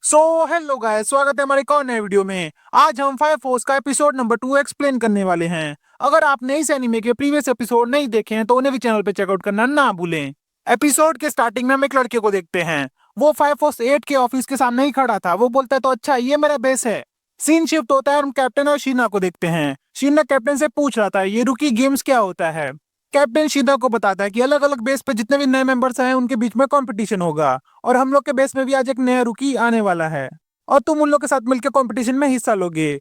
Hello guys, स्वागत है हमारे एक और नए वीडियो में। आज हम फायर फोर्स का एपिसोड नंबर 2 एक्सप्लेन करने वाले हैं। अगर आपने इस एनीमे के प्रीवियस एपिसोड नहीं देखे हैं तो उन्हें भी चैनल पे चेकआउट करना ना भूलें। एपिसोड के स्टार्टिंग में हम एक लड़के को देखते हैं। वो फायर फोर्स 8 के ऑफिस के सामने ही खड़ा था। वो बोलता है तो अच्छा ये मेरा बेस है। सीन शिफ्ट होता है और हम कैप्टन और शीना को देखते हैं। शीना कैप्टन से पूछ रहा था ये रुकी गेम्स क्या होता है। कैप्टन शीना को बताता है कि अलग अलग बेस पे जितने भी नए मेंबर्स हैं उनके बीच में कंपटीशन होगा और हम लोग के बेस में भी आज एक नया रुकी आने वाला है और तुम उन लोग के साथ मिलकर कंपटीशन में हिस्सा लोगे।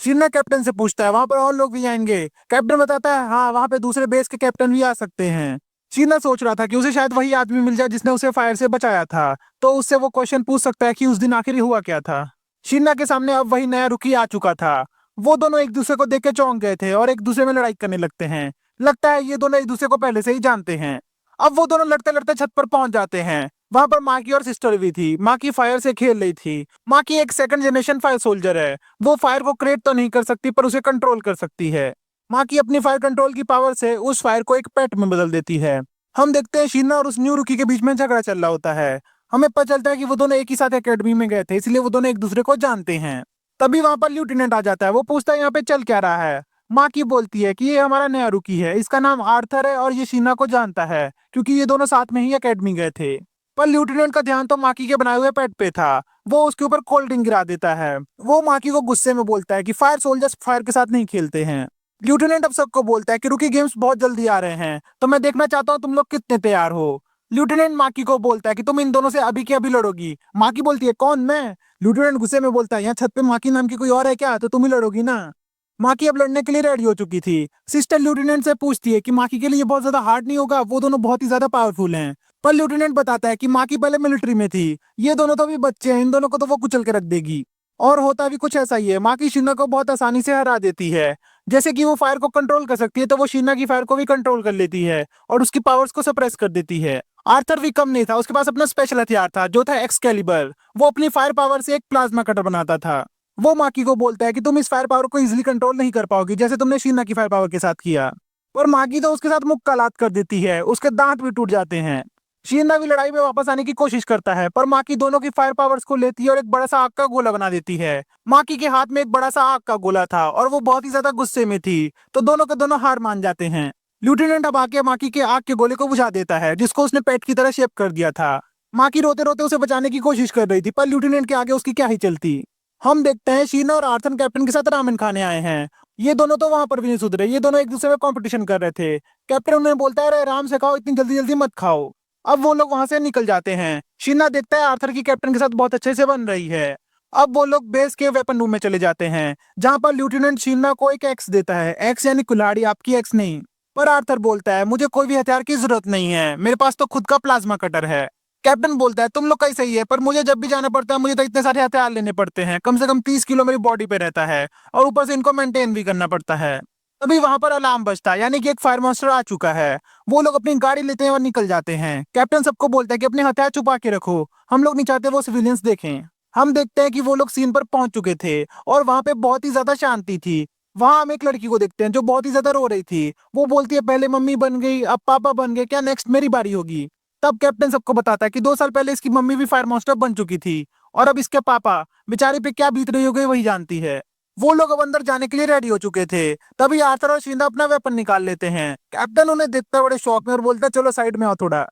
शीना कैप्टन से पूछता है वहां पर और लोग भी आएंगे। कैप्टन बताता है हाँ, वहां पे दूसरे बेस के कैप्टन भी आ सकते हैं। शीना सोच रहा था कि उसे शायद वही आदमी मिल जाए जिसने उसे फायर से बचाया था, तो उससे वो क्वेश्चन पूछ सकता है कि उस दिन आखिर हुआ क्या था। शीना के सामने अब वही नया रुकी आ चुका था। वो दोनों एक दूसरे को देख के चौंक गए थे और एक दूसरे में लड़ाई करने लगते हैं। लगता है ये दोनों एक दूसरे को पहले से ही जानते हैं। अब वो दोनों लड़ते लड़ते छत पर पहुंच जाते हैं। वहां पर माँ की और सिस्टर भी थी। माँ की फायर से खेल रही थी। माँ की एक सेकंड जनरेशन फायर सोल्जर है। वो फायर को क्रिएट तो नहीं कर सकती पर उसे कंट्रोल कर सकती है। माँ की अपनी फायर कंट्रोल की पावर से उस फायर को एक पेट में बदल देती है। हम देखते हैं शीना और उस न्यू रुकी के बीच में झगड़ा चल रहा होता है। हमें पता चलता है कि वो दोनों एक ही साथ एकेडमी में गए थे, इसलिए वो दोनों एक दूसरे को जानते हैं। तभी वहां पर लेफ्टिनेंट आ जाता है। वो पूछता है यहाँ पे चल क्या रहा है। माँ की बोलती है कि ये हमारा नया रुकी है, इसका नाम आर्थर है और ये शीना को जानता है क्योंकि ये दोनों साथ में ही एकेडमी गए थे। पर लेफ्टिनेंट का ध्यान तो माकी के बनाए हुए पेट पे था। वो उसके ऊपर कोल्ड ड्रिंक गिरा देता है। वो माकी को गुस्से में बोलता है कि फायर सोल्जर्स फायर के साथ नहीं खेलते हैं। लेफ्टिनेंट अब सबको बोलता है कि रुकी गेम्स बहुत जल्दी आ रहे हैं, तो मैं देखना चाहता हूँ तुम लोग कितने तैयार हो। लेफ्टिनेंट माकी को बोलता है कि तुम इन दोनों से अभी के अभी लड़ोगी। माकी बोलती है कौन, मैं? लेफ्टिनेंट गुस्से में बोलता है यहाँ छत पे माकी नाम की कोई और है क्या, तो तुम ही लड़ोगी ना। माकी अब लड़ने के लिए रेडी हो चुकी थी। सिस्टर लेफ्टिनेंट से पूछती है कि माकी के लिए बहुत ज्यादा हार्ड नहीं होगा, वो दोनों बहुत ही ज्यादा पावरफुल हैं। पर लेफ्टिनेंट बताता है कि माकी पहले मिलिट्री में थी, ये दोनों तो अभी बच्चे हैं, इन दोनों को तो वो कुचल के रख देगी। और होता भी कुछ ऐसा ही है। माकी शीना को बहुत आसानी से हरा देती है। जैसे कि वो फायर को कंट्रोल कर सकती है तो वो शीना की फायर को भी कंट्रोल कर लेती है और उसकी पावर्स को सप्रेस कर देती है। आर्थर भी कम नहीं था, उसके पास अपना स्पेशल हथियार था जो था एक्सकैलिबर। वो अपनी फायर पावर से एक प्लाज्मा कटर बनाता था। वो माकी को बोलता है कि तुम इस फायर पावर को इजीली कंट्रोल नहीं कर पाओगी जैसे तुमने शीना की फायर पावर के साथ किया। पर माकी तो उसके साथ मुक्कालात कर देती है, उसके दांत भी टूट जाते हैं। शीना भी लड़ाई में वापस आने की कोशिश करता है पर माकी दोनों की फायर पावर्स को लेती है और एक बड़ा सा आग का गोला बना देती है। माकी के हाथ में एक बड़ा सा आग का गोला था और वो बहुत ही ज्यादा गुस्से में थी, तो दोनों के दोनों हार मान जाते हैं। लेफ्टिनेंट अब आके माकी के आग के गोले को बुझा देता है जिसको उसने पेट की तरह शेप कर दिया था। माकी रोते रोते उसे बचाने की कोशिश कर रही थी पर लेफ्टिनेंट के आगे उसकी क्या ही चलती। हम देखते हैं शीना और आर्थन कैप्टन के साथ रामेन खाने आए हैं। ये दोनों तो वहां पर भी नहीं सुधरे, ये दोनों एक दूसरे में कंपटीशन कर रहे थे। कैप्टन उन्हें बोलता है अरे आराम से खाओ, इतनी जल्दी जल्दी मत खाओ। अब वो लोग वहां से निकल जाते हैं। शीना देखता है आर्थर की कैप्टन के साथ बहुत अच्छे से बन रही है। अब वो लोग बेस के वेपन रूम में चले जाते हैं जहां पर लेफ्टिनेंट शीना को एक एक्स देता है। एक्स यानी कुल्हाड़ी, आपकी एक्स नहीं। पर आर्थर बोलता है मुझे कोई भी हथियार की जरूरत नहीं है, मेरे पास तो खुद का प्लाज्मा कटर है। कैप्टन बोलता है तुम लोग का ही सही है, पर मुझे जब भी जाना पड़ता है मुझे तो इतने सारे हथियार लेने पड़ते हैं, कम से कम 30 किलो मेरी बॉडी पे रहता है और ऊपर से इनको मेंटेन भी करना पड़ता है। तभी वहां पर अलार्म बजता है, यानी कि एक फायर मास्टर आ चुका है। वो लोग अपनी गाड़ी लेते हैं और निकल जाते हैं। कैप्टन सबको बोलता है कि अपने हथियार छुपा के रखो, हम लोग नहीं चाहते वो सिविलियंस देखें। हम देखते हैं कि वो लोग सीन पर पहुंच चुके थे और वहां पे बहुत ही ज्यादा शांति थी। वहां हम एक लड़की को देखते हैं जो बहुत ही ज्यादा रो रही थी। वो बोलती है पहले मम्मी बन गई, अब पापा बन गए, क्या नेक्स्ट मेरी बारी होगी? तब कैप्टन सबको बताता है कि 2 साल पहले इसकी मम्मी भी फायर मास्टर बन चुकी थी और अब इसके पापा बेचारे पे क्या बीत रही होगी वही जानती है। वो लोग अब अंदर जाने के लिए रेडी हो चुके थे। तभी आर्थर और शीना अपना वेपन निकाल लेते हैं। कैप्टन उन्हें देखता है बड़े शौक में और बोलता है चलो साइड में आओ थोड़ा।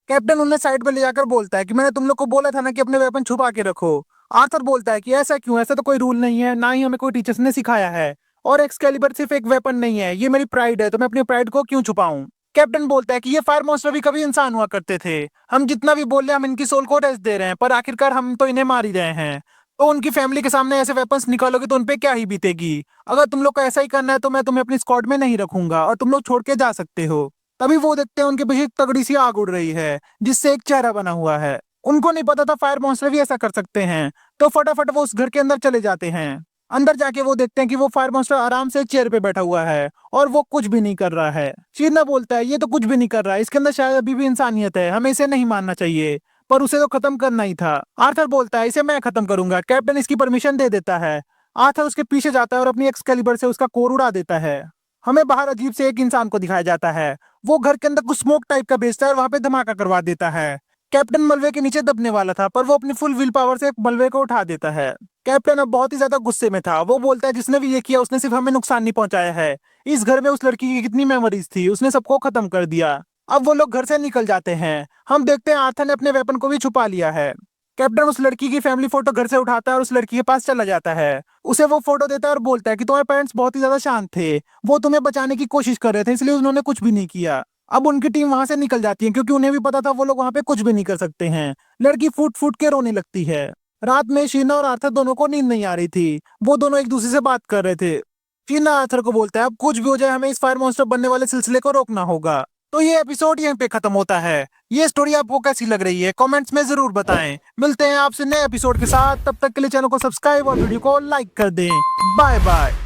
कैप्टन उन्हें साइड में ले जाकर बोलता है कि मैंने तुम लोग को बोला था ना कि अपने वेपन छुपा के रखो। आर्थर बोलता है कि ऐसा क्यों, ऐसा तो कोई रूल नहीं है, ना ही हमें कोई टीचर्स ने सिखाया है। और एक्सकैलिबर सिर्फ एक वेपन नहीं है, ये मेरी प्राइड है, तो मैं अपनी प्राइड को क्यों छुपाऊं? कैप्टन बोलता है कि ये फायर मॉन्स्टर भी कभी इंसान हुआ करते थे। हम जितना भी बोल रहे हैं हम इनकी सोल को रेस्ट दे रहे हैं, पर आखिरकार हम तो इन्हें मार ही रहे हैं। तो उनकी फैमिली के सामने ऐसे वेपन्स निकालोगे तो उनपे क्या ही बीतेगी। अगर तुम लोग को ऐसा ही करना है तो मैं तुम्हें अपनी स्क्वाड में नहीं रखूंगा और तुम लोग छोड़ के जा सकते हो। तभी वो देखते हैं उनके पीछे एक तगड़ी सी आग उड़ रही है जिससे एक चेहरा बना हुआ है। उनको नहीं पता था फायर मॉन्स्टर भी ऐसा कर सकते हैं, तो फटाफट वो उस घर के अंदर चले जाते हैं। अंदर जाके वो देखते हैं कि वो फायर मॉन्स्टर आराम से चेयर पे बैठा हुआ है और वो कुछ भी नहीं कर रहा है। शीना बोलता है ये तो कुछ भी नहीं कर रहा है, इसके अंदर शायद अभी भी इंसानियत है, हमें इसे नहीं मानना चाहिए। पर उसे तो खत्म करना ही था। आर्थर बोलता है इसे मैं खत्म करूंगा। कैप्टन इसकी परमिशन दे देता है। आर्थर उसके पीछे जाता है और अपनी एक्सकैलिबर से उसका कोर उड़ा देता है। हमें बाहर अजीब से एक इंसान को दिखाया जाता है। वो घर के अंदर कुछ स्मोक टाइप का बेचता है और वहां पे धमाका करवा देता है। कैप्टन मलबे के नीचे दबने वाला था, पर वो अपनी फुल विल पावर से मलबे को उठा देता है। कैप्टन अब बहुत ही ज्यादा गुस्से में था। वो बोलता है जिसने भी ये किया उसने सिर्फ हमें नुकसान नहीं पहुंचाया है। इस घर में उस लड़की की कितनी मेमोरीज थी, उसने सबको खत्म कर दिया। अब वो लोग घर से निकल जाते हैं। हम देखते हैं आर्थर ने अपने वेपन को भी छुपा लिया है। कैप्टन उस लड़की की फैमिली फोटो घर से उठाता है और उस लड़की के पास चला जाता है। उसे वो फोटो देता है और बोलता है कि तुम्हारे पेरेंट्स बहुत ही ज्यादा शांत थे, वो तुम्हें बचाने की कोशिश कर रहे थे, इसलिए उन्होंने कुछ भी नहीं किया। अब उनकी टीम वहां से निकल जाती है क्योंकि उन्हें भी पता था वो लोग वहां पे कुछ भी नहीं कर सकते हैं। लड़की फूट फूट के रोने लगती है। रात में शीना और आर्थर दोनों को नींद नहीं आ रही थी। वो दोनों एक दूसरे से बात कर रहे थे। शीना आर्थर को बोलता है अब कुछ भी हो जाए हमें इस फायर मॉन्स्टर बनने वाले सिलसिले को रोकना होगा। तो ये एपिसोड यहीं पे खत्म होता है। ये स्टोरी आपको कैसी लग रही है कमेंट्स में जरूर बताएं। मिलते हैं आपसे नए एपिसोड के साथ, तब तक के लिए चैनल को सब्सक्राइब और वीडियो को लाइक कर दें। Bye bye.